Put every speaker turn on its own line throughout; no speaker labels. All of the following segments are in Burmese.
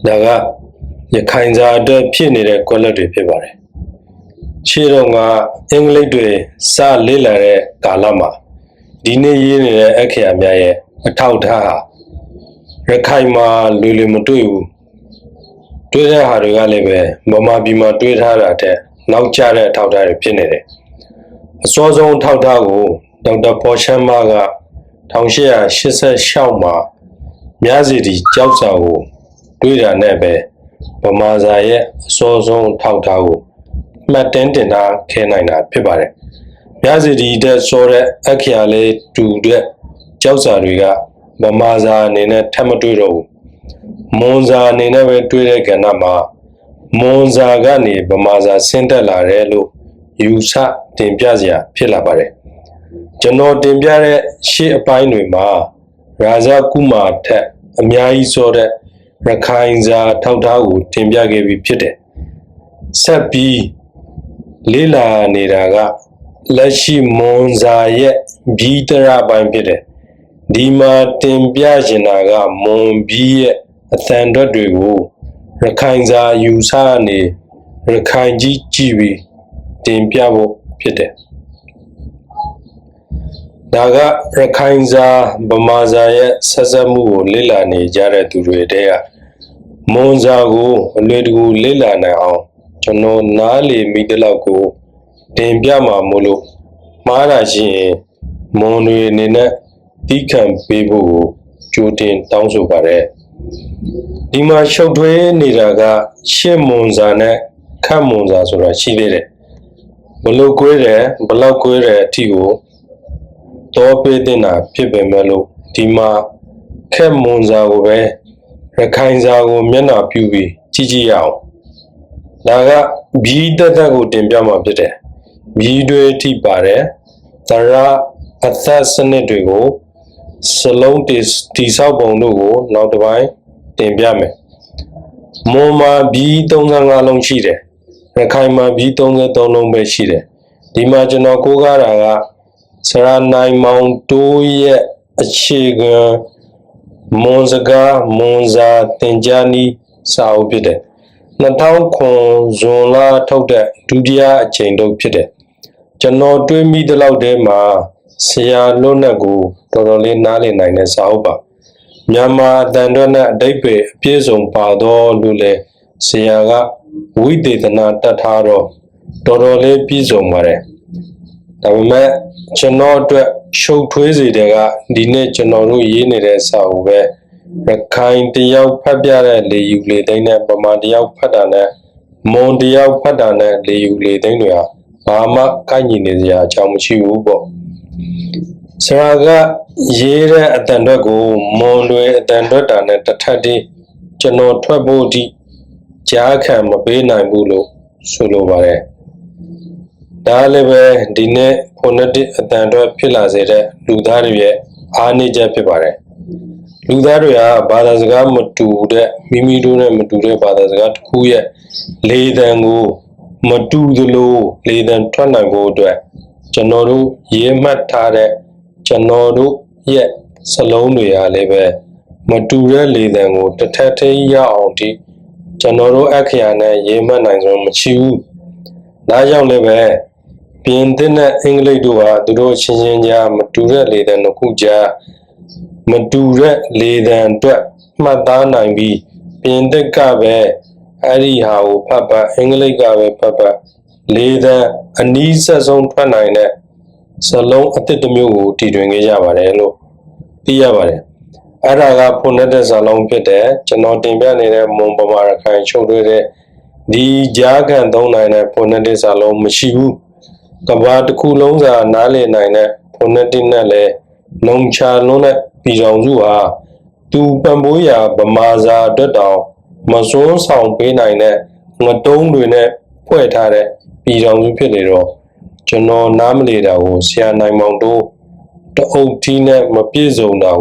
ဒါကရခိုင်စာအတွက်ဖြစ်နေတဲ့ကွက်လက်တွေဖြစ်ပါတယ်ရှေ့တော့ကအင်္ဂလိပ်တွေစလေ့လာတဲ့ကာလမှာဒီနေ့ရေးနေတဲ့အက္ခရာများရဲ့အထောက်ထားဟာရခိုင်မှာလွယ်မတွေ့ဘူးတွေ့တဲ့ဟာတွေကလည်းပဲဗမာပြည်မှာတွေ့ထားတာတဲ့နောက်ကျတဲ့အထောက်ထားတွေဖြစ်နေတယ်အစောဆုံးအထောက်ထားကိုဒေါက်တာပေါ်ရှမ်းမက1886မှာမြစီတီကြောက်စာကိုတွေ့တာနဲ့ပဲဗမာစာရဲ့အစောဆုံးအထောက်ထားကိုမှတ်တင်ထားခဲ့နိုင်တာဖြစ်ပါတယ်မြစီတီတဲ့စောတဲ့အခရာလေးတူတဲ့ကြောက်စာတွေကဗမာစာအနေနဲ့ထပ်မတွေ့တော့ဘူးမွန်စာအနေနဲ့ပဲတွေ့တဲ့ကဏ္ဍမှာမွန်စာကနေဗမာစာဆင်းသက်လာတယ်လို့ယူဆတင်ပြစရာဖြစ်လာပါတယ်ကျွန်တော်တင်ပြတဲ့ရှေ့အပိုင်းတွေမှာရာဇကုမာထက်အများကြီးစောတဲ့ရခိုင်စာထောက်ထားကိုတင်ပြခဲ့ပြီးဖြစ်တယ်ဆက်ပြီးလေ့လာနေတာကလက်ရှိမွန်စာရဲ့ဘီတရပိုင်းဖြစ်တယ်ဒီမှာတင်ပြရှင်တာကမွန်ဘီရဲ့အသံထွက်တွေကိုရခိုင်စာယူဆနေရခိုင်ကြီးကြည့်ပြီးတင်ပြဖို့ဖြစ်တယ်ဒါကရခိုင်စာဗမာစာရဲ့ဆက်ဆက်မှုကိုလေ့လာနေကြတဲ့သူတွေတည်းကမွန်စာကိုအလွယ်တကူလေ့လာနိုင်အောင်ကျွန်တော်နားလေမိတဲ့လောက်ကိုတင်ပြမှာမို့လို့မှားတာရှိရင်မွန်တွေအနေနဲ့တီးခံပေးဖို့ကိုကြိုတင်တောင်းဆိုပါတယ်ဒီမှာရှုပ်ထွေးနေတာကရှစ်မွန်စာနဲ့ခတ်မွန်စာဆိုတာရှိသေးတယ်ဘလို့ကွေးတယ်ဘလောက်ကွေးတယ်အထီကိုတော့ပေးတင်တာဖြစ်ပေမဲ့လို့ဒီမှာခက်မွန်စာကိုပဲရခိုင်စာကိုမျက်နှာပြုပြီးကြည့်ကြည့်ရအောင်ဒါကဘီတက်တက်ကိုတင်ပြမှာဖြစ်တယ်ဘီတွေထိပါတယ်သရအသက်စနစ်တွေကိုစလုံးတိဆောက်ပုံတို့ကိုနောက်တစ်ပိုင်းတင်ပြမယ်မွန်မှာဘီ35လုံးရှိတယ်ရခိုင်မှာဘီ33လုံးပဲရှိတယ်ဒီမှာကျွန်တော်ကိုးကားတာကစရနိုင်မောင်တိုးရဲ့အခြေခံမွန်စကားမွန်စာသင်ကြားနည်းစာအုပ်ဖြစ်တယ်2009ဇွန်လထုတ်တဲ့ဒုတိယအချိန်တုပ်ဖြစ်တယ်ကျွန်တော်တွေးမိတဲ့လောက်တည်းမှာဆရာလွတ်နဲ့ကိုတော်တော်လေးနားလည်နိုင်တဲ့စာအုပ်ပါမြန်မာအတန်တွက်နဲ့အဓိပ္ပာယ်အပြည့်စုံပါတော့လို့လေဆရာကဝိသေသနာတတ်ထားတော့တော်တော်လေးပြည့်စုံပါတယ်ဒါပေမဲ့ကျွန်တော်အတွက်ရှုပ်ထွေးစေတဲ့ကဒီနေ့ကျွန်တော်တို့ရေးနေတဲ့စာအုပ်ပဲရခိုင်တယောက်ဖတ်ပြတဲ့လေယူလေသိန်းနဲ့ဗမာတယောက်ဖတ်တာနဲ့မွန်တယောက်ဖတ်တာနဲ့လေယူလေသိန်းတွေဟာဘာမှကိုက်ညီနေစရာအကြောင်းမရှိဘူးပေါ့ဆရာကရေးတဲ့အတန်အတွက်ကိုမွန်တွေအတန်အတွက်တာနဲ့တစ်ထပ်တည်းကျွန်တော်ထွက်ဖို့အထိကြားခံမပေးနိုင်ဘူးလို့ဆိုလိုပါတယ်ဒါလည်းပဲဒီနေ့ဖိုနက်တစ်အတန်အတွက်ဖြစ်လာစေတဲ့လူသားတွေရဲ့အားနည်းချက်ဖြစ်ပါတယ်လူသားတွေဟာဘာသာစကားမတူတဲ့မိမိတို့နဲ့မတူတဲ့ဘာသာစကားတစ်ခုရဲ့လေသံကိုမတူသလိုလေသံထွက်နိုင်ဖို့အတွက်ကျွန်တော်တို့ရေးမှတ်ထားတဲ့ကျွန်တော်တို့ရဲ့စလုံးတွေဟာလည်းပဲမတူတဲ့လေသံကိုတစ်ထပ်ထည်းရအောင်ဒီကျွန်တော်တို့အခရာနဲ့ရေးမှတ်နိုင်စွမ်းမရှိဘူးဒါကြောင့်လည်းပဲပြင်သစ်နဲ့အင်္ဂလိပ်တို့ဟာသူတို့ချင်းချင်းကြားမတူတဲ့လေသံတစ်ခုကြားမတူတဲ့လေသံအတွက်မှတ်သားနိုင်ပြီးပြင်သစ်ကပဲအဲ့ဒီဟာကိုဖတ်အင်္ဂလိပ်ကပဲဖတ်လေသံအနီးဆက်ဆုံးထွက်နိုင်တဲ့စလုံးအသစ်တစ်မျိုးကိုတည်တွင်ခဲ့ကြပါတယ်လို့သိရပါတယ်အဲ့ဒါကဖိုနက်တစ်စာလုံးဖြစ်တယ်ကျွန်တော်တင်ပြနေတဲ့မွန်ဗမာရခိုင်ချုပ်တွေ့တဲ့ဒီကြားခံသုံးနိုင်တဲ့ဖိုနက်တစ်စာလုံးမရှိဘူးကဘာတစ်ခုလုံးစာနားလည်နိုင်တဲ့ဖိုနက်တစ်နဲ့လည်းလုံချလွန်းတဲ့ပြည်တော်စုဟာသူပံ့ပိုးရာဗမာစာအတွက်တောင်မစွန်းဆောင်ပေးနိုင်တဲ့ငတုံးတွေနဲ့ဖွဲ့ထားတဲ့ပြည်တော်စုဖြစ်နေတော့ကျွန်တော်နားမလည်တာကိုဆရာနိုင်မောင်တို့တအုပ်ကြီးနဲ့မပြည့်စုံတာ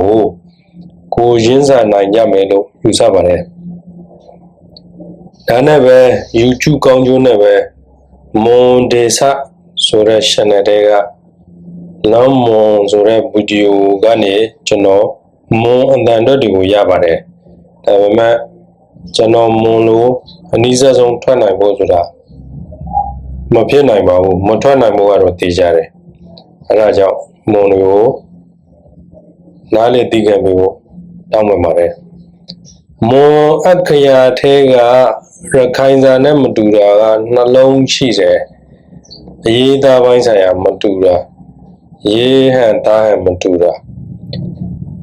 ကိုရင်းစားနိုင်ကြမယ်လို့ယူဆပါတယ်ဒါနဲ့ပဲ YouTube ကောင်းကျိုးနဲ့ပဲမွန်ဒေဆဆိုတဲ့ channel တွေကလမ်းမွန်ဆိုတဲ့ဗီဒီယိုကနေကျွန်တော်မွန်အတန်အတွက်တွေကိုရပါတယ် ဒါပေမဲ့ကျွန်တော်မွန်လို့အနည်းဆုံးထွက်နိုင်ဖို့ဆိုတာမဖြစ်နိုင်ပါဘူးမထွက်နိုင်ဖို့ကတော့သိကြတယ်အဲဒါကြောင့်မွန်တွေကိုနားလေသိခဲ့ပြီးဖို့တောင်းပန်ပါတယ်မွန်အခရာထဲကရခိုင်စာနဲ့မတူတာကနှလုံးရှိတယ်အရေးသားပိုင်းဆိုင်ရာမတူတာရေးဟန်သားဟန်မတူတာ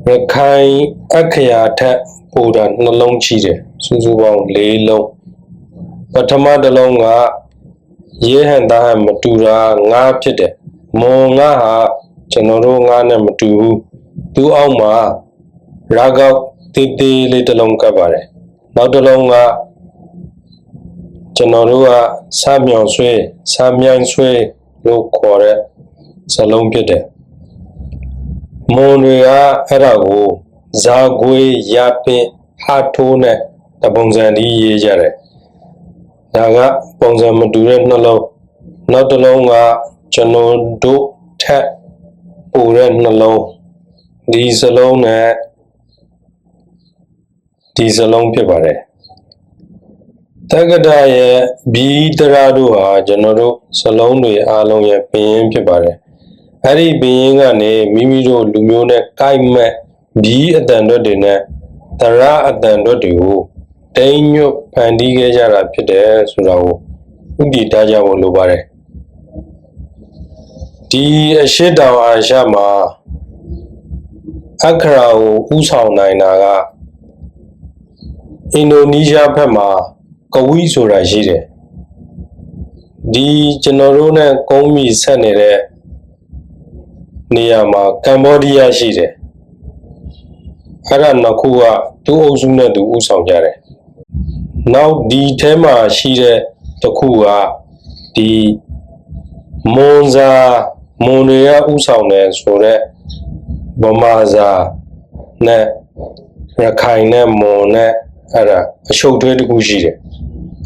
ရခိုင်အခရာထက်ပိုတာနှလုံးရှိတယ်စုစုပေါင်း၄လုံးပထမတစ်လုံးကရေးဟန်သားဟန်မတူတာငါးဖြစ်တယ်မွန်ငါဟာကျွန်တော်တို့ငါးနဲ့မတူဘူးသူ့အောက်မှာရာဂောက်တေးသေးလေးတစ်လုံးကပ်ပါတယ်နောက်တစ်လုံးကကျွန်တော်တို့ကစမြောင်ဆွဲစမြိုင်ဆွဲလို့ခေါ်တဲ့စလုံးဖြစ်တယ်မွန်တွေကအဲ့ဒါကိုဇာကွေးရပင်ဟာထိုးနဲ့တပုံစံဒီရေးကြတယ်ဒါကပုံစံမတူတဲ့နှလုံးနောက်တစ်လုံးကကျွန်တော်တို့ထက်ပိုတဲ့နှလုံးဒီစလုံးနဲ့ဒီစလုံးဖြစ်ပါတယ်တက္ကတာရဲ့ဘီတရာတို့ဟာကျွန်တော်တို့စလုံးတွေအားလုံးရဲ့ပင်ရင်းဖြစ်ပါတယ်အဲ့ဒီပင်ရင်းကနေမိမိတို့လူမျိုးနဲ့ကိုက်မဲ့ဘီအတန်တွက်တွေနဲ့တရာအတန်တွက်တွေကိုတိမ်ညွတ်ဖန်တီးခဲ့ကြတာဖြစ်တယ်ဆိုတာကိုဥတည်ထားကြဖို့လိုပါတယ်ဒီအရှိတောင်အာရှမှာအခရာကိုဥဆောင်နိုင်တာကအင်ဒိုနီးရှားဘက်မှာကဝီဆိုတာရှိတယ်ဒီကျွန်တော်တို့နဲ့ကုန်းမီဆက်နေတဲ့နေရာမှာကမ္ဘောဒီးယားရှိတယ်အဲ့ဒါနှစ်ခုကသူ့အုပ်စုနဲ့သူဥဆောင်ကြတယ်နောက်ဒီထဲမှာရှိတဲ့တစ်ခုကဒီမွန်စာမွန်တွေကဥဆောင်တယ်ဆိုတော့ဗမာစာနဲ့ရခိုင်နဲ့မွန်နဲ့အဲ့ဒါအရှုပ်ထွေးတစ်ခုရှိတယ်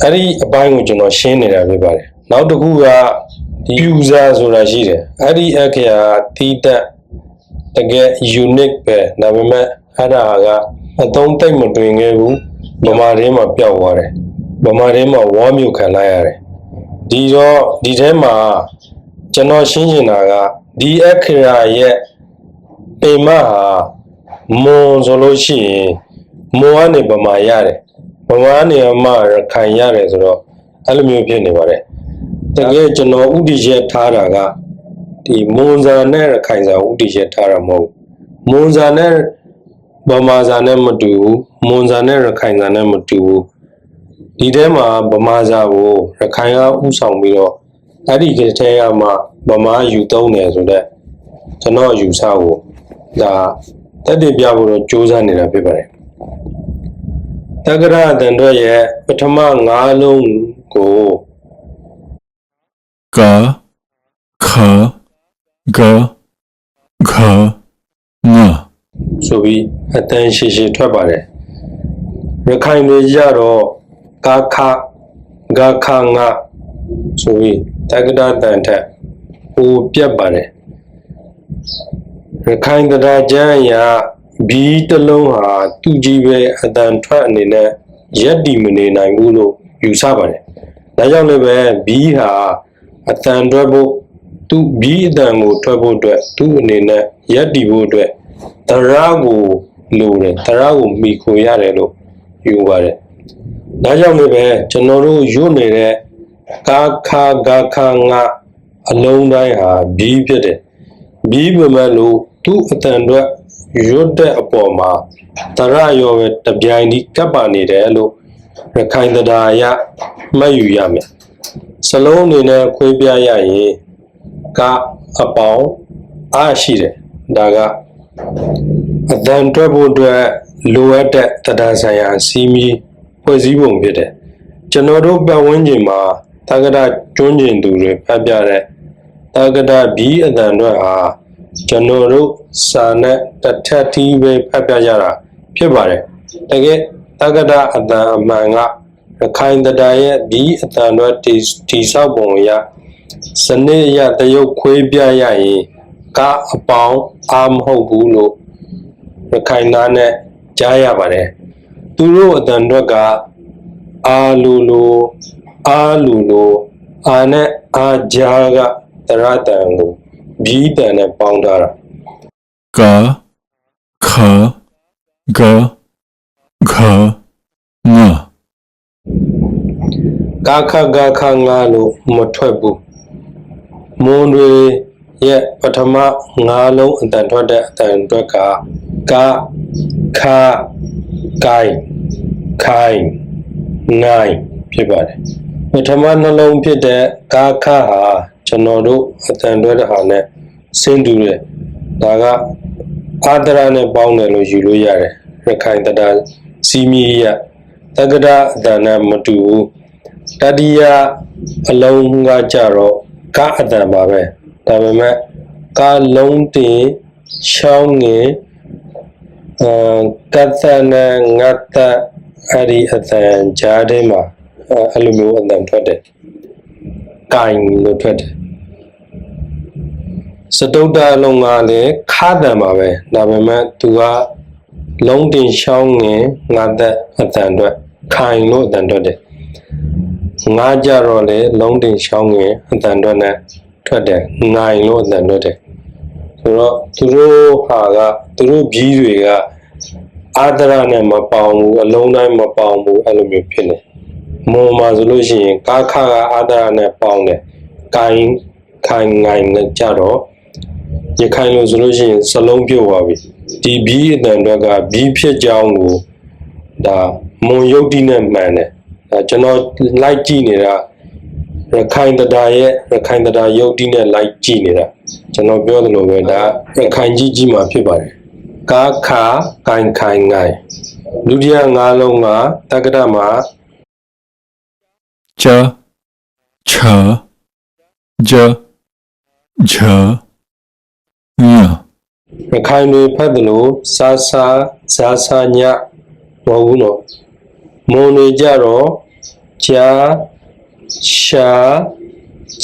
အဲ့ဒီအပိုင်းကိုကျွန်တော်ရှင်းနေတာဖြစ်ပါတယ်နောက်တစ်ခုကဒီ user ဆိုတာရှိတယ်အဲ့ဒီအခရာတီးတက်တကယ် unique ပဲဒါပေမဲ့အဲ့ဒါကအသုံးသိမ့်မတွင်ခဲ့ဘူးဗမာရင်းမှာပျောက်သွားတယ်ဗမာရင်းမှာဝါမျိုးခံလိုက်ရတယ်ဒီတော့ဒီထဲမှာကျွန်တော်ရှင်းချင်တာကဒီအခရာရဲ့ပေမဟာမွန်ဆိုလို့ရှိရင်မွန်ကနေဗမာရတယ်ဗမာနေရာမှာရခိုင်ရတယ်ဆိုတော့အဲ့လိုမျိုးဖြစ်နေပါတယ်တကယ်ကျွန်တော်ဥတီချက်ထားတာကဒီမွန်စာနဲ့ရခိုင်စာဥတီချက်ထားတာမဟုတ်မွန်စာနဲ့ဗမာစာနဲ့မတူဘူးမွန်စာနဲ့ရခိုင်စာနဲ့မတူဘူးဒီထဲမှာဗမာစာကိုရခိုင်ကဥဆောင်ပြီးတော့အဲ့ဒီထဲကမှဗမာယူသုံးတယ်ဆိုတော့ကျွန်တော်ယူဆကိုဒါတက်တည်ပြဖို့တော့စူးစမ်းနေတာဖြစ်ပါတယ်တက္ကရာအတန်တို့ရဲ့ပထမ၅လုံးကို
ကခဂခင
ဆိုပြီးအတန်ရှိရှိထွက်ပါတယ်ရခိုင်တွေကြတော့ကခဂခငဆိုပြီးတက္ကရာအတန်ထက်ဟိုပြတ်ပါတယ်ရခိုင်တရားကျမ်းအရာဘီတလုံးဟာသူကြီးပဲအတန်ထွက်အနေနဲ့ရက်တီမနေနိုင်ဘူးလို့ယူဆပါတယ်။ဒါကြောင့်လည်းပဲဘီဟာအတန်ထွက်ဖို့သူဘီအတန်ကိုထွက်ဖို့အတွက်သူ့အနေနဲ့ရက်တီဖို့အတွက်တရာကိုလိုတယ်တရာကိုမိခိုရတယ်လို့ယူပါတယ်။ဒါကြောင့်လည်းပဲကျွန်တော်တို့ရွတ်နေတဲ့ကာခာဂါခာငါအလုံးတိုင်းဟာဘီဖြစ်တယ်။ဘီပမဲ့လို့သူ့အတန်အတွက်ရွတ်တဲ့အပေါ်မှာတရရောပဲတပြိုင်ဒီကပ်ပါနေတယ်လို့ရခိုင်တရားရမှတ်ယူရမယ်စလုံးအနေနဲ့ခွေးပြရရင်ကအပေါင်းအားရှိတယ်ဒါကအတန်အတွက်ဖို့အတွက်လိုအပ်တဲ့တရားဆိုင်ရာစီမီဖွဲ့စည်းပုံဖြစ်တယ်ကျွန်တော်တို့ပတ်ဝန်းကျင်မှာတက္ကရာကျွန်းကျင်သူတွေဖတ်ပြတဲ့တက္ကရာဘီအတန်အတွက်ဟာကျွန်တော်တို့စာနဲ့တစ်ထပ်တီးပဲဖတ်ပြကြတာဖြစ်ပါတယ်တကယ်တက္ကရာအတန်အမှန်ကရခိုင်တရားရဲ့ဒီအတန်တော့ဒီဆောက်ပုံရစနစ်ရတရုပ်ခွေးပြရရင်ကအပေါင်းအားမဟုတ်ဘူးလို့ရခိုင်သားနဲ့ကြားရပါတယ် သူတို့အတန်အတွက်ကအာလူလိုအာနဲ့အာကြားကတရတန်ကိုဘီးတန်နဲ့ပေါင်းထားတာ
ga kha ga gha nga
ကာခငါလို့မထွက်ဘူးမွန်တွေရဲ့ပထမ၅လုံးအတန်ထွက်တဲ့အတန်အတွက်ကကာခကိုင်ခိုင်ငိုင်ဖြစ်ပါတယ်ပထမနှလုံးဖြစ်တဲ့ကာခဟာကျွန်တော်တို့အတန်တွဲတဲ့ဟာနဲ့ဆင်းတူတယ်ဒါကအာဒရာနဲ့ပေါင်းတယ်လို့ယူလို့ရတယ်ရခိုင်တတစီမီရတက္ကရာအတန်နဲ့မတူဘူးတတိယအလုံးကကြတော့ကအတန်ပါပဲဒါပေမဲ့ကာလုံးတင်ရှောင်းငင်ကသနဲ့ငတ်တအဲ့ဒီအတန်ကြားထဲမှာအဲ့လိုမျိုးအတန်ထွက်တယ်ကိုင်လို့ထွက်တယ်စတုတ္တအလုံးကလည်းခါတန်ပါပဲဒါပေမဲ့သူကလုံးတင်ရှောင်းငင်ငတ်တဲ့အတန်ထွက်ခိုင်လို့အတန်ထွက်တယ်ငါကြတော့လေလုံးတင်ရှောင်းငင်အတန်ထွက်နဲ့ထွက်တယ်ငိုင်လို့အတန်ထွက်တယ်ဆိုတော့သူတို့ဟာကသူတို့ဘီးတွေကအာဒရာနဲ့မပေါင်းဘူးအလုံးတိုင်းမပေါင်းဘူးအဲ့လိုမျိုးဖြစ်နေမွန်မှာဆိုလို့ရှိရင်ကာခကအာဒရာနဲ့ပေါင်းတယ်ကိုင်ခိုင်ငိုင်နဲ့ကြတော့ရခိုင်လို့ဆိုလို့ရှိရင်စလုံးပြုတ်သွားပြီဒီဘီးအတန်တွေကဘီးဖြစ်ကြောင်းကိုဒါမွန်ယုတ်တိနဲ့မှန်တယ်ကျွန်တော်လိုက်ကြည့်နေတာရခိုင်တတာရဲ့ရခိုင်တတာယုတ်တိနဲ့လိုက်ကြည့်နေတာကျွန်တော်ပြောသလိုပဲဒါရခိုင်ကြီးမှာဖြစ်ပါတယ်ကာခကိုင်ခိုင်ငိုင်ဒုတိယ၅လုံးကတက္ကရာမှာ
cha cha ja ja nya
ရခိုင်တွေဖတ်တယ်လို့စားဇာစာညမဟုတ်ဘူးနော်မွန်တွေကြတော့ကြာရှာ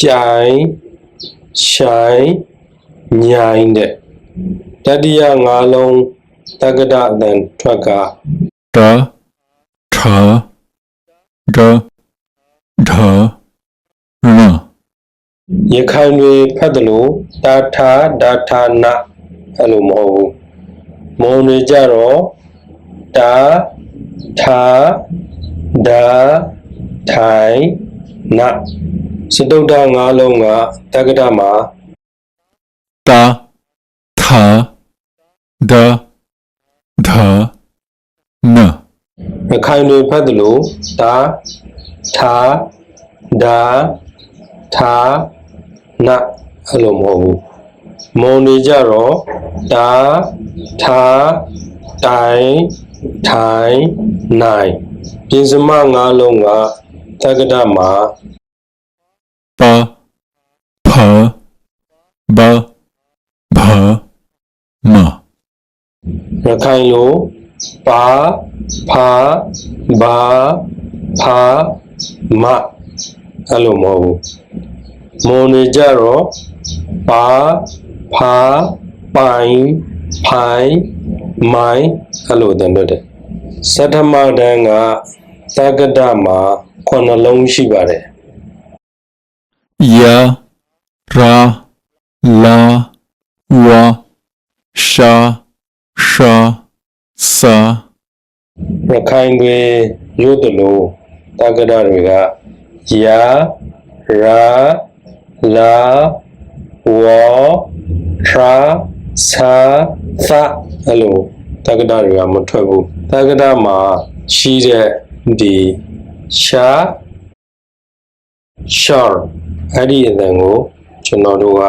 ကြိုင်ဆိုင်ညိုင်းတဲ့တတိယ၅လုံးတက္ကရာအတန်ထွက်က
da tha da dha na
ရခိုင်တွေဖတ်တယ်လို့တာထာဒါထာနာအဲ့လိုမဟုတ်ဘူးမွန်တွေကြတော့တာထာဒါထိုင်နာစတုတ္တ၅လုံးကတက္ကရာမှာ
ta tha da dha na
ရခိုင်တွေဖတ်တယ်လို့တာထာဒါထာနာအဲ့လိုမဟုတ်ဘူးမွန်တွေကြတော့တာထာတိုင်ထိုင်နိုင်ပြင်စမ၅လုံးကတက္ကရာမှာ
pa pha ba bha ma
ရခိုင်လိုပါဖာဘာဖာမအဲ့လိုမဟုတ်ဘူးမွန်တွေကြတော့ပါဖာပိုင်ဖိုင်မိုင်အဲ့လိုတန်တော့တယ်စတ္ထမတန်းကတက္ကရာမှာ9လုံးရှိပါတယ်
ya ra la wa sha sha sa
ရခိုင်တွေရိုးတယ်လို့တက္ကရာတွေကယာရာလာဝါထရာစာသအဲ့လိုတက္ကရာတွေကမထွက်ဘူးတက္ကရာမှာရှိတဲ့ဒီရှာရှာအဲ့ဒီအတန်ကိုကျွန်တော်တို့က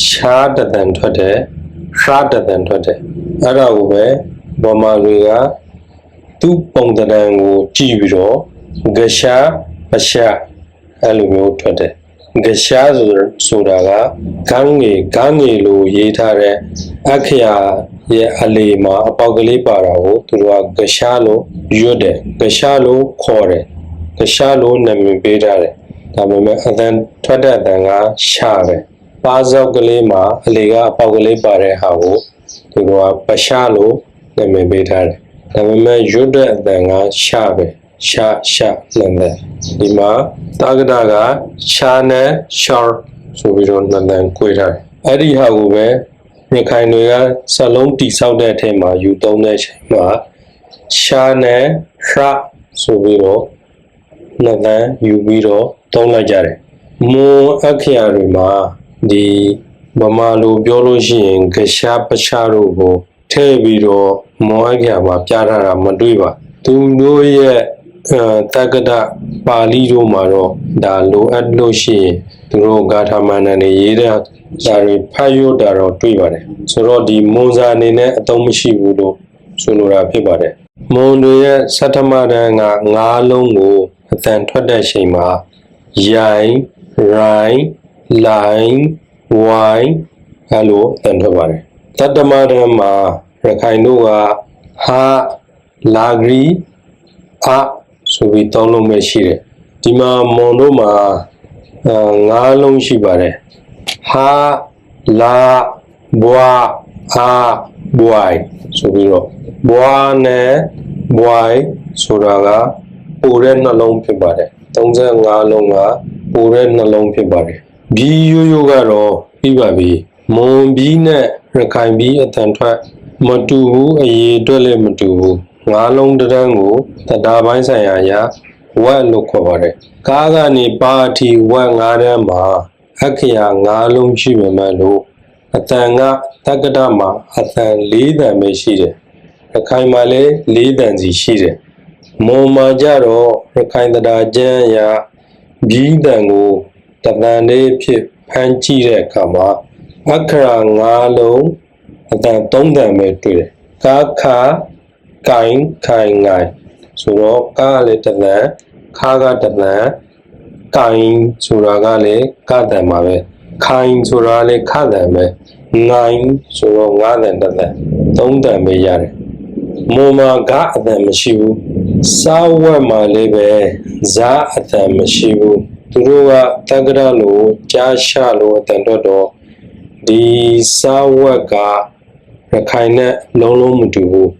ရှာတတန်ထွက်တယ်ရှာတတန်ထွက်တယ်အဲ့ဒါကိုပဲဗမာတွေကသူ့ပုံတံကိုကြည့်ပြီးတော့ဂရှာပရှာအဲ့လိုမျိုးထွက်တယ်ဂရှာဆိုတာကဂန်းငယ်လို့ရေးထားတဲ့အခရာရဲ့အလေမှာအပေါက်ကလေးပါတာကိုသူတို့ကဂရှာလို့ရွတ်တယ်ဂရှာလို့ခေါ်တယ်ဂရှာလို့နာမည်ပေးထားတယ်ဒါပေမဲ့အတန်ထွက်တဲ့အတန်ကရှာပဲပါဇောက်ကလေးမှာအလေကအပေါက်ကလေးပါတဲ့ဟာကိုသူတို့ကပရှာလို့နာမည်ပေးထားတယ် ဒါပေမဲ့ရွတ်တဲ့အတန်ကရှာပဲရှာနှစ်တန်ဒီမှာတာဂဒကရှာနဲ့ရှာဆိုပြီးတော့နှစ်တန်꿰ထားတယ်အဲ့ဒီဟာကိုပဲရခိုင်တွေကစလုံးတိဆောက်တဲ့အထက်မှာယူသုံးတဲ့အချိန်မှာရှာနဲ့ရှာဆိုပြီးတော့နှစ်တန်ယူပြီးတော့သုံးလိုက်ကြတယ်မွန်အခရာတွေမှာဒီဗမာလိုပြောလို့ရှိရင်ကရှာပရှာတို့ကိုထည့်ပြီးတော့မွန်အခရာမှာပြထားတာမတွေ့ပါသူတို့ရဲ့တက္ကဒပါဠိတို့မှာတော့ဒါလိုအပ်လို့ရှိရင်သူတို့ဂါထာမန္တန်တွေရေးတဲ့ဓာတ်တွေဖတ်ရတာတော့တွေ့ပါတယ်ဆိုတော့ဒီမွန်စာအနေနဲ့အသုံးမရှိဘူးလို့ဆိုလိုတာဖြစ်ပါတယ်မွန်တွေရဲ့စတ္တမတန်းက၅လုံးကိုအတန်ထွက်တဲ့အချိန်မှာရိုင်းရိုင်းလိုင်းဝိုင်းအဲ့လိုအတန်ထွက်ပါတယ်တတ္တမတန်းမှာရခိုင်တို့ကဟာလာဂရီအဆိုပြီးသုံးလုံးပဲရှိတယ်ဒီမှာမွန်တို့မှာ၅လုံးရှိပါတယ်ဟာလာဘွာအာဘွိုင်ဆိုပြီးတော့ဘွာနဲ့ဘွိုင်ဆိုတာကပိုတဲ့နှလုံးဖြစ်ပါတယ်35လုံးကပိုတဲ့နှလုံးဖြစ်ပါတယ်ဘီရိုးကတော့ပြီးပါပြီမွန်ဘီနဲ့ရခိုင်ဘီအတန်ထွက်မတူဘူးအရေးအတွက်လည်းမတူဘူး၅လုံးတန်းကိုတရားပိုင်းဆိုင်ရာရဝက်လို့ခေါ်ပါတယ်ကားကနေပါတီဝက်၅တန်းမှာအခရာ၅လုံးရှိပေမဲ့လို့အတန်ကတက္ကဒမှာအတန်၄တန်ပဲရှိတယ်ရခိုင်မှာလည်း၄တန်စီရှိတယ်မွန်မှာကြတော့ရခိုင်တရားကျမ်းရဘီတန်ကိုတတန်လေးဖြစ်ဖန်ကြည့်တဲ့အခါမှာအခရာ၅လုံးအတန်၃တန်ပဲတွေ့တယ်ကာခါကိုင်ခိုင်ငိုင်ဆိုတော့ကားလည်းတတန်ခါကတတန်ကိုင်ဆိုတာကလည်းကတန်ပါပဲခိုင်ဆိုတာလည်းခတန်ပဲငိုင်ဆိုတော့၅တန်တတန်၃တန်ပဲရတယ်မွန်မှာကအတန်မရှိဘူးစာဝက်မှာလည်းပဲဇာအတန်မရှိဘူးသူတို့ကတက္ကရာလိုကြားရှာလို့အတန်တော့ဒီစာဝက်ကရခိုင်နဲ့လုံးမတူဘူး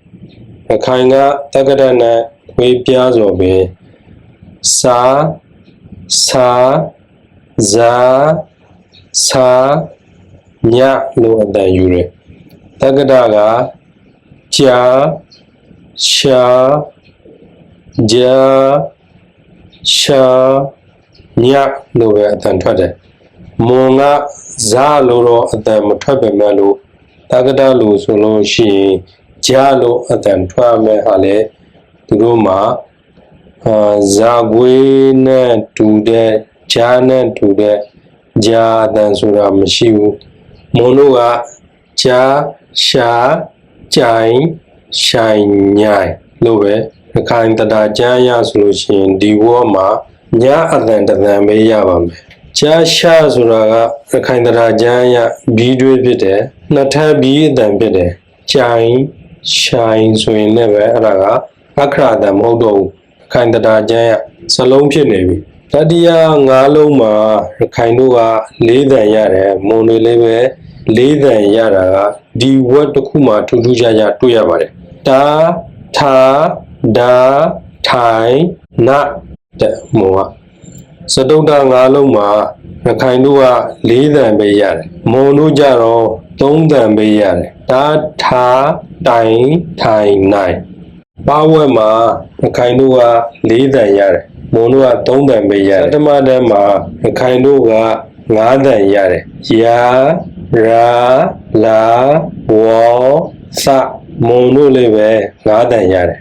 ရခိုင်ကတက္ကရာနဲ့ခွေးပြားဆိုပဲစာဇာစာညလို့အတန်ယူတယ်တက္ကရာကကြာရှာဂျာရှာညလို့ပဲအတန်ထွက်တယ်မွန်ကဇာလို့တော့အတန်မထွက်ပေမဲ့လို့တက္ကရာလို့ဆိုလို့ရှိရင်ဂျာလို့အတန်ထွက်မယ်ဟာလေသူတို့မှာဇာကွေးနဲ့တူတဲ့ဂျာနဲ့တူတဲ့ဂျာအတန်ဆိုတာမရှိဘူးမွန်တို့ကဂျာရှာကြိုင်ရှိုင်ညိုင်လို့ပဲရခိုင်တရားကျမ်းရဆိုလို့ရှိရင်ဒီဘောမှာညအတန်တန်ပဲရပါမယ်ဂျာရှာဆိုတာကရခိုင်တရားကျမ်းရဘီတွေဖြစ်တယ်နှစ်ထပ်ဘီအတန်ဖြစ်တယ်ကြိုင်ရှိုင်ဆိုရင်လည်းပဲအဲ့ဒါကအခရာအတန်မဟုတ်တော့ဘူးရခိုင်တရားကျမ်းရစလုံးဖြစ်နေပြီတတိယ၅လုံးမှာရခိုင်တို့က၄တန်ရတယ်မွန်တွေလည်းပဲ၄တန်ရတာကဒီဝက်တစ်ခုမှာထူးထူးခြားခြားတွေ့ရပါတယ်တာထာဒါထိုင်နတဲ့မောကစတုတ္တ၅လုံးမှာရခိုင်တို့က၄တန်ပဲရတယ်မွန်တို့ကြတော့၃တန်ပဲရတယ်တာထာတိုင်ထိုင်နိုင်ပါဝက်မှာရခိုင်တို့က၄တန်ရတယ်မွန်တို့က၃တန်ပဲရတယ်သတ္တမတန်းမှာရခိုင်တို့က၅တန်ရတယ်ယာရာလာဝေါစမွန်တို့လည်းပဲ၅တန်ရတယ်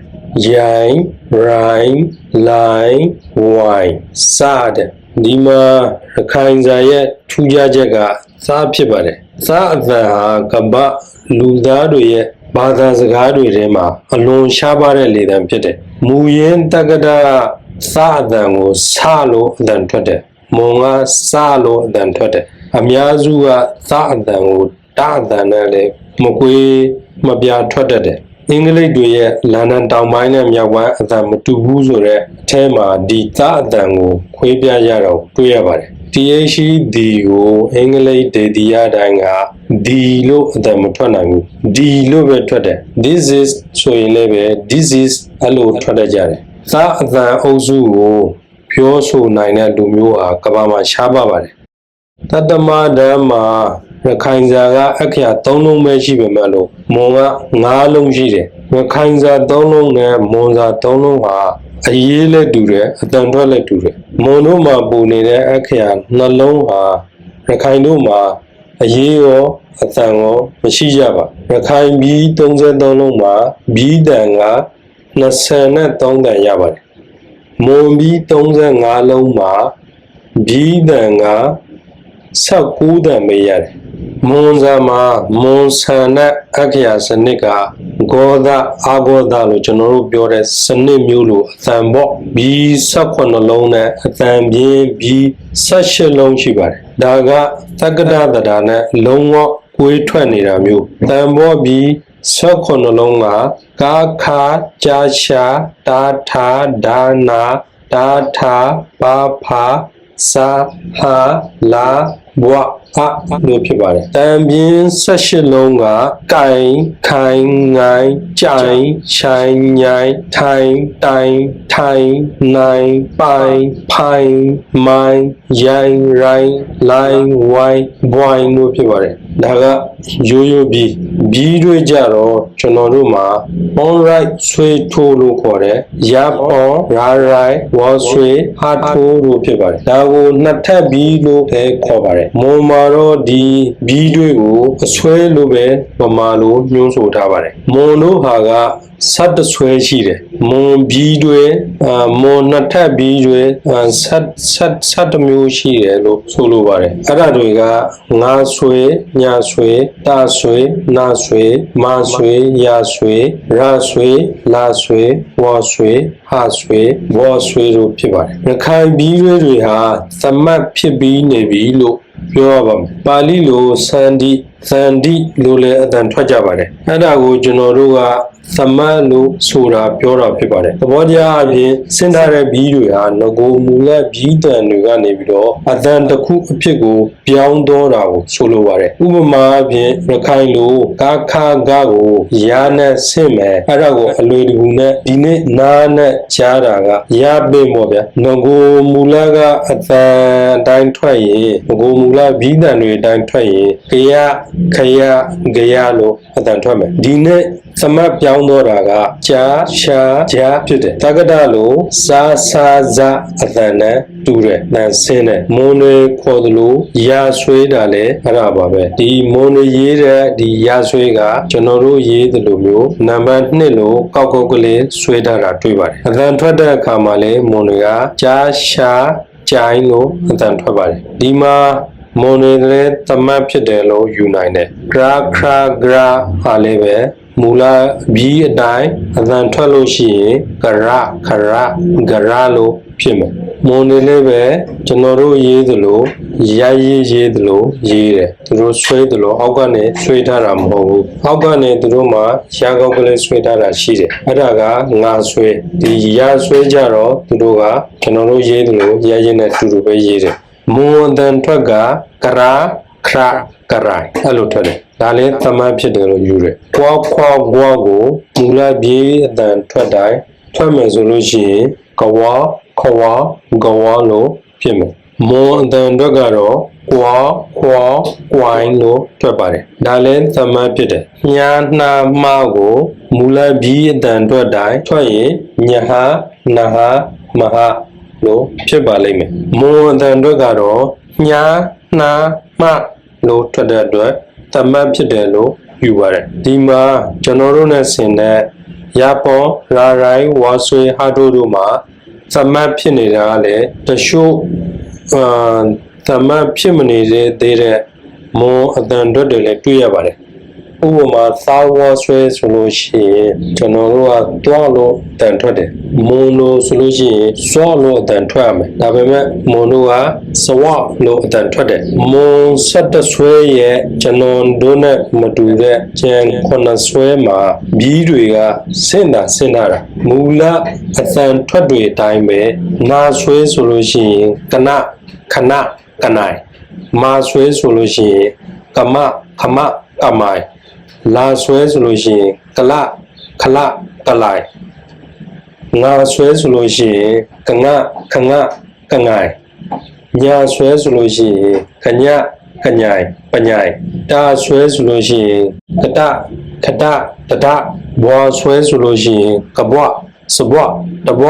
ရိုင်းရိုင်းလိုင်းဝိုင်းစတဲ့ဒီမှာရခိုင်စာရဲ့ထူးခြားချက်ကစားဖြစ်ပါတယ်စားအတန်ဟာကပ္ပလူသားတွေရဲ့ဘာသာစကားတွေထဲမှာအလွန်ရှားပါတဲ့လေသံဖြစ်တယ်မူရင်းတက္ကရာစားအတန်ကိုစလို့အတန်ထွက်တယ်မွန်ကစားလို့အတန်ထွက်တယ်အများစုကစားအတန်ကိုတအတန်နဲ့လည်းမကွေးမပြထွက်တတ်တယ်အင်္ဂလိပ်တွေရဲ့လန်ဒန်တောင်ပိုင်းနဲ့မြောက်ပိုင်းအတန်မတူဘူးဆိုတဲ့အထဲမှာဒီသားအတန်ကိုခွေးပြရတော့တွေ့ရပါတယ် th ဒီကိုအင်္ဂလိပ်ဒေဒီယာတိုင်းကဒီလို့အတန်မထွက်နိုင်ဘူးဒီလို့ပဲထွက်တယ် this is ဆိုရင်လည်းပဲ this is အဲ့လိုထွက်တတ်ကြတယ်သာအတန်အုပ်စုကိုပြောဆိုနိုင်တဲ့လူမျိုးဟာကမ္ဘာမှာရှားပါပါတယ်တတမဓမ္မရခိုင်စာကအခရာ3လုံးပဲရှိပေမဲ့လို့မွန်က5လုံးရှိတယ်ရခိုင်စာ3လုံးနဲ့မွန်စာ3လုံးဟာအရေးလည်းတူတယ်အတန်ထွက်လည်းတူတယ်မွန်တို့မှာပုံနေတဲ့အခရာနှလုံးဟာရခိုင်တို့မှာအရေးရောအတန်ရောမရှိကြပါရခိုင်ပြီး33လုံးမှာပြီးတန်က23တန်ရပါတယ်မွန်ပြီး35လုံးမှာပြီးတန်က19တန်ပဲရတယ်မွန်စာမှာမွန်ဆန်တဲ့အခရာစနစ်ကဂောဒအာဂောဒလို့ကျွန်တော်တို့ပြောတဲ့စနစ်မျိုးလို့အတန်ပေါ့ပြီး18လုံးနဲ့အတန်ပြင်းပြီး18လုံးရှိပါတယ်ဒါကသက္ကတသဒ္ဒါနဲ့လုံးဝကွေးထွက်နေတာမျိုးတန်ပေါ့ပြီး18လုံးကကာခာကြာရှာတာထာဒါနာတာထာပါဖာစာဟာလာဘွာအလို့ဖြစ်ပါတယ်တန်ပြင်း18လုံးကကင်ခိုင်ငိုင်းကြိုင်ချိုင်ညိုင်ထိုင်တိုင်ထိုင်နိုင်ပိုင်ဖိုင်မိုင်ရိုင်ရိုင်းလိုင်းဝိုင်းဘွိုင်းလို့ဖြစ်ပါတယ်ဒါကရိုးရိုးပြီးတွေကြတော့ကျွန်တော်တို့မှာ on right ဆွေးထိုးလို့ခေါ်တယ်ရပ်ပေါ် right ဝါဆွေးဟာထိုးလို့ဖြစ်ပါတယ်ဒါကိုနှစ်ထပ်ပြီးလို့လည်းခေါ်ပါတယ်မွန်မာတော့ဒီပြီးတွေကိုအဆွဲလို့ပဲပမာလို့ညွှန်းဆိုထားပါတယ်မွန်တို့ဟာကဆက်တဆွဲရှိတယ်မွန်ပြီးတွေမွန်နှစ်ထပ်ပြီးတွေဆက်တမျိုးရှိတယ်လို့ဆိုလိုပါတယ်အဲ့ဒါတွေကငါဆွဲညဆွဲတာဆွဲနာဆွဲမဆွဲရာဆွဲရာဆွဲလာဆွဲဝါဆွဲဟာဆွဲဘောဆွဲတို့ဖြစ်ပါတယ်ရခိုင်ပြီးတွေဟာသမတ်ဖြစ်ပြီးနေပြီလို့ပြောရပါမယ်ပါဠိလိုစန္ဒီလို့လည်းအတန်ထွက်ကြပါတယ်အဲ့ဒါကိုကျွန်တော်တို့ကသမတ်လို့ဆိုတာပြောတာဖြစ်ပါတယ်သဘောကျအပြင်စဉ်းစားတဲ့ဘီးတွေဟာငကိုမူလဘီးတန်တွေကနေပြီးတော့အတန်တစ်ခုအဖြစ်ကိုပြောင်းတော့တာကိုဆိုလိုပါတယ်ဥပမာအပြင်ရခိုင်လိုကာခါဂကိုရာနဲ့ဆင့်မယ်အဲ့ဒါကိုအလွယ်တကူနဲ့ဒီနေ့နားနဲ့ကြားတာကရပင်ပေါ့ဗျာငကိုမူလကအတန်အတိုင်းထွက်ရင်ငကိုမူလဘီးတန်တွေအတိုင်းထွက်ရင်ခရလို့အတန်ထွက်မယ်ဒီနေ့သမတ်ပြောင်းတော့တာကကြာရှာကြာဖြစ်တယ်တက္ကတလို့စာဇာအတန်နဲ့တူတယ်နန်ဆင်းတယ်မွန်တွေခေါ်သလိုရာဆွေးတာလည်းအဲ့ဒါပါပဲဒီမွန်တွေရေးတဲ့ဒီရာဆွေးကကျွန်တော်တို့ရေးသလိုမျိုးနံပါတ်2လို့ကောက်ကလေးဆွဲထားတာတွေ့ပါတယ်အတန်ထွက်တဲ့အခါမှာလည်းမွန်တွေကကြာရှာကြိုင်လို့အတန်ထွက်ပါတယ်ဒီမှာမွန်တွေလည်းသမတ်ဖြစ်တယ်လို့ယူနိုင်တယ်ဂရာဟာလည်းပဲမူလဘီအတိုင်းအတန်ထွက်လို့ရှိရင်ဂရလို့ဖြစ်မယ်မွန်တွေလည်းပဲကျွန်တော်တို့ရေးသလိုရေးသလိုရေးတယ်သူတို့ဆွဲသလိုအောက်ကနေဆွဲထားတာမဟုတ်ဘူးအောက်ကနေသူတို့မှာရာကောက်ကလေးဆွဲထားတာရှိတယ်အဲ့ဒါကငါဆွဲဒီရာဆွဲကြတော့သူတို့ကကျွန်တော်တို့ရေးသလိုရေးနဲ့တူတူပဲရေးတယ်မွန်အတန်ထွက်ကဂရိုင်းအဲ့လိုထွက်တယ်ဒါလည်းသမတ်ဖြစ်တယ်လို့ယူတယ်ခွာကိုမူလပြေးအတန်ထွက်တိုင်းထွက်မယ်ဆိုလို့ရှိရင်ကဝါလို့ဖြစ်မယ်မွန်အတန်အတွက်ကတော့ကွာကွိုင်းလို့ထွက်ပါတယ်ဒါလည်းသမတ်ဖြစ်တယ်ညာနှာမကိုမူလပြေးအတန်ထွက်တိုင်းထွက်ရင်ညာဟာနာဟာမဟာလို့ဖြစ်ပါလိမ့်မယ်မွန်အတန်အတွက်ကတော့ညာနှာမလို့ထွက်တဲ့အတွက်သမတ်ဖြစ်တယ်လို့ယူပါတယ်ဒီမှာကျွန်တော်တို့နဲ့ဆင်တဲ့ရပေါ်ရာရိုင်းဝါဆွေဟာတို့မှာသမတ်ဖြစ်နေတာကလည်းတချို့သမတ်ဖြစ်မနေသေးတဲ့မွန်အတန်တွေလည်းတွေ့ရပါတယ်ဥပမာသာဝါဆွေဆိုလို့ရှိရင်ကျွန်တော်တို့ကတွားလို့တန်ထွက်တယ်မွန်လို့ဆိုလို့ရှိရင်စွာလို့အတန်ထွက်ရမယ်ဒါပေမဲ့မွန်တို့ကစဝလို့အတန်ထွက်တယ်မွန်ဆက်တဆွဲရဲ့ကျွန်တော်တို့နဲ့မတူတဲ့ကျန်9ဆွဲမှာဘီးတွေကဆင့်တာမူလအတန်ထွက်တွေအတိုင်းပဲနာဆွဲဆိုလို့ရှိရင်ခဏ ကနိုင်မာဆွဲဆိုလို့ရှိရင်ကမခမကမိုင်လာဆွဲဆိုလို့ရှိရင်ကလခလကလိုက်ငါဆွဲဆိုလို့ရှိရင်ကငခငကငိုင်ညာဆွဲဆိုလို့ရှိရင်ကညကညိုင်ပညိုင်တာဆွဲဆိုလို့ရှိရင်ကတခတတဒဘွာဆွဲဆိုလို့ရှိရင်ကဘွစဘွတဘွ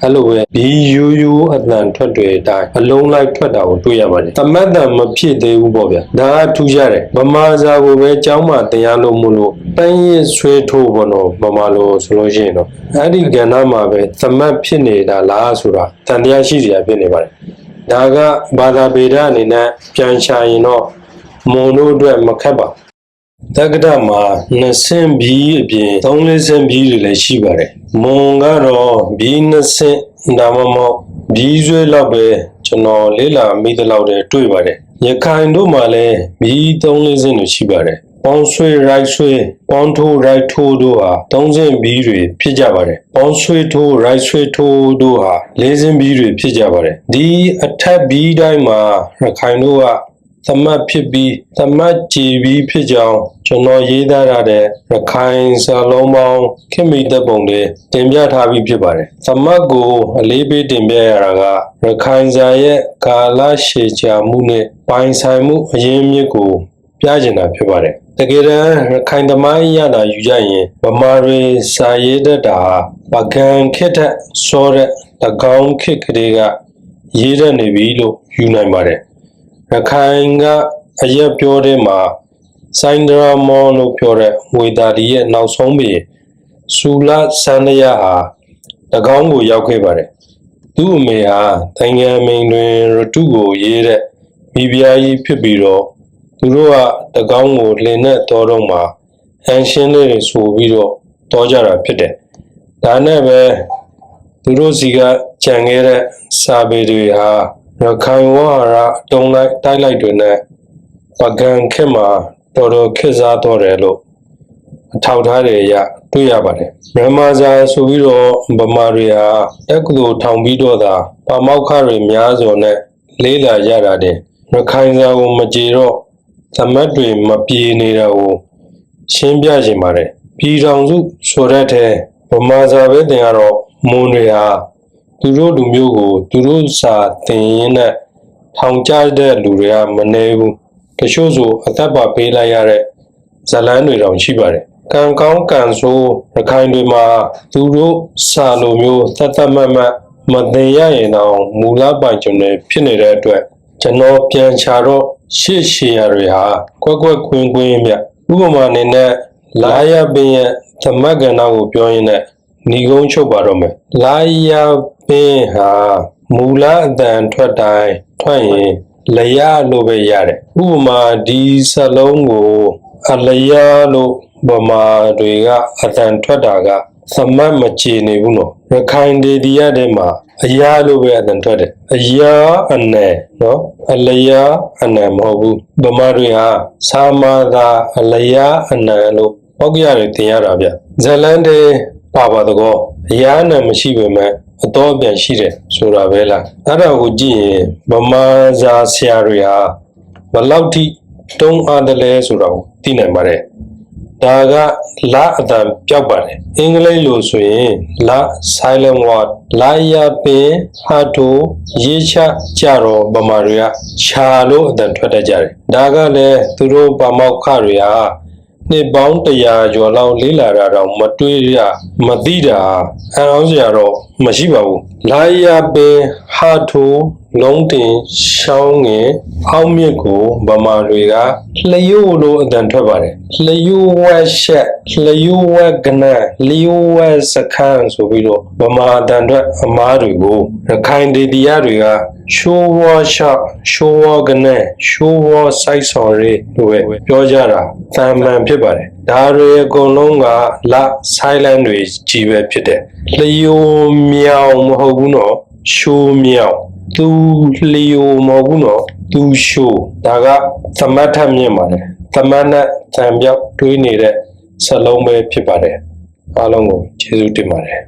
အဲ့လိုပဲဒီယူအတန်ထွက်တွေအတိုင်းအလုံးလိုက်ထွက်တာကိုတွေ့ရပါတယ်သမတ်တန်မဖြစ်သေးဘူးပေါ့ဗျာဒါကထူးခြားတယ်ဗမာစာကိုပဲကျောင်းမှာသင်ရလို့မလို့တိုင်းရဆွဲထိုးဘောနော်ဗမာလိုဆိုလို့ရှိရင်တော့အဲ့ဒီကဏ္ဍမှာပဲသမတ်ဖြစ်နေတာလားဆိုတာတန်တရားရှိစရာဖြစ်နေပါတယ်ဒါကဘာသာပေဒအနေနဲ့ပြန်ရှာရင်တော့မွန်တို့အတွက်မခက်ပါတက္ကသမှာ2ဆင့်ပြီးအပြင်3-4ဆင့်ပြီးတွေလည်းရှိပါတယ်မွန်ကတော့ပြီး2ဆင့်ဒါမှမဟုတ်ပြီးဆွဲလောက်ပဲကျွန်တော်လေ့လာမိသလောက်တည်းတွေ့ပါတယ်ရခိုင်တို့မှာလည်းပြီး3-4ဆင့်တွေရှိပါတယ်ပေါင်းဆွဲ right ဆွဲပေါင်းထိုး right ထိုးတို့ဟာ3ဆင့်ပြီးတွေဖြစ်ကြပါတယ်ပေါင်းဆွဲထိုး right ဆွဲထိုးတို့ဟာ4ဆင့်ပြီးတွေဖြစ်ကြပါတယ်ဒီအထက်ပြီးတိုင်းမှာရခိုင်တို့ကသမတ်ဖြစ်ပြီးသမတ်ကြည်ပြီးဖြစ်ကြောင်းကျွန်တော်ရေးသားရတဲ့ရခိုင်စာလုံးပေါင်းခေတ်မီသက်ပုံတွေတင်ပြထားပြီးဖြစ်ပါတယ်သမတ်ကိုအလေးပေးတင်ပြရတာကရခိုင်စာရဲ့ကာလရှည်ကြာမှုနဲ့ပိုင်ဆိုင်မှုအရင်းမြစ်ကိုပြချင်တာဖြစ်ပါတယ်တကယ်တမ်းရခိုင်သမိုင်းရတာယူကြရင်ဗမာတွေစာရေးတတ်တာပကံခေတ်ထက်စောတဲ့တကောင်းခေတ်ကလေးကရေးတတ်နေပြီလို့ယူနိုင်ပါတယ်ရခိုင်ကအရက်ပြောတဲ့မှာစိုင်းဒရာမောလို့ပြောတဲ့ဝေတာလီရဲ့နောက်ဆုံးပေစူလဆန္ဒရဟာတကောင်းကိုရောက်ခဲ့ပါတယ်သူ့အမေဟာနိုင်ငံမိန်တွင်ရတုကိုရေးတဲ့မိဖုရားကြီးဖြစ်ပြီးတော့သူတို့ကတကောင်းကိုလင်နဲ့တော်တော့မှာအန်ရှင်းလေးတွေဆိုပြီးတော့တောကြတာဖြစ်တယ်ဒါနဲ့ပဲသူတို့စီကကြံခဲ့တဲ့စာပေတွေဟာရခိုင်ဝါရတုံးလိုက်တိုက်လိုက်တွေနဲ့ပကံခေတ်မှာတော်တော်ခေတ်စားတော့တယ်လို့အထောက်ထားတွေအရတွေ့ရပါတယ်မြန်မာစာဆိုပြီးတော့ဗမာတွေဟာတက္ကသိုလ်ထောင်ပြီးတော့သာပါမောက္ခတွေများစွာနဲ့လေးလာရတာတဲ့ရခိုင်စာကိုမကြေတော့သမတ်တွေမပြေနေတာကိုရှင်းပြခြင်းပါတယ်ပြည်တော်စုဆိုတဲ့ဗမာစာပဲတင်ရတော့မွန်တွေဟာသူတို့လူမျိုးကိုသူတို့စာသင်ရင်းနဲ့ထောင်ကျတဲ့လူတွေကမနေဘူးတချို့ဆိုအသက်ပါပေးလိုက်ရတဲ့ဇလန်းတွေတောင်ရှိပါတယ်ကံကောင်းကံဆိုးရခိုင်တွေမှာသူတို့စာလိုမျိုးသတ်သတ်မှတ်မှတ်မသင်ရရင်တော့မူလပိုင်ကျွန်တွေဖြစ်နေတဲ့အတွက်ကျွန်တော်ပြန်ချတော့ရှေ့ရှည်ရတွေဟာကွက်ကွက်ကွင်းကွင်းမြဥပမာအနေနဲ့လာရပင်ရဲ့သမတ်ကဏ္ဍကိုပြောရင်းနဲ့ညီကုန်းချုပ်ပါတော့မယ်လာရပင်ဟာမူလအတန်ထွက်တိုင်းထွက်ရင်လျာလို့ပဲရတယ်ဥပမာဒီစလုံးကိုအလျာလို့ဗမာတွေကအတန်ထွက်တာကသမတ်မချေနေဘူးနော်ရခိုင်ဒေသရတဲ့မှာအရာလို့ပဲအတန်ထွက်တယ်အရာအနယ်နော်အလျာအနယ်မဟုတ်ဘူးဗမာတွေဟာသာမာသာအလျာအနယ်လို့ပောက်ရတယ်တင်ရတာဗျဇလန်တဲ့ပါပါတော့အရာအနယ်မရှိပေမဲ့အတော့ပြန်ရှိတယ်ဆိုတာပဲလားအဲ့ဒါကိုကြည့်ရင်ဗမာစာဆရာတွေဟာဘလောက်ထိတုံးအားတယ်လဲဆိုတာကိုသိနိုင်ပါတယ်ဒါကလာအတန်ပြောက်ပါတယ်အင်္ဂလိပ်လိုဆိုရင်လာ silent word လာရပင်ဟာတိုရေးချကြတော့ဗမာတွေကခြာလို့အတန်ထွက်တတ်ကြတယ်ဒါကလည်းသူတို့ဗမောက္ခတွေဟာနှစ်ပေါင်း100ကျော်လောက်လေးလာတာတော့မတွေးရမသိတာအံ့ဩစရာတော့မရှိပါဘူးလာရပင်ဟာတိုလုံးတင်ရှောင်းငင်အောက်မြစ်ကိုဗမာတွေကလျို့လို့အတန်ထွက်ပါတယ်လျို့ဝက်ရှက်လျို့ဝက်ကနန်လျို့ဝက်စခန်းဆိုပြီးတော့ဗမာအတန်ထွက်အမားတွေကိုရခိုင်ဒေသရတွေကရှိုးဝါရှရှိုးဝါကနန်ရှိုးဝါစိုက်စော်ရေးလို့ပဲပြောကြတာတန်မှန်ဖြစ်ပါတယ်ဒါတွေအကုန်လုံးကလာ silent တွေကြီးပဲဖြစ်တယ်လျို့မြောင်မဟုတ်ဘူးနော်ရှိုးမြောင်သူလျိုမဟုတ်ဘူးနော်သူရှိုးဒါကသမတ်ထမြင့်ပါတယ်သမတ်နဲ့တံပြောက်တွေးနေတဲ့စလုံးပဲဖြစ်ပါတယ်အားလုံးကိုကျေးဇူးတင်ပါတယ်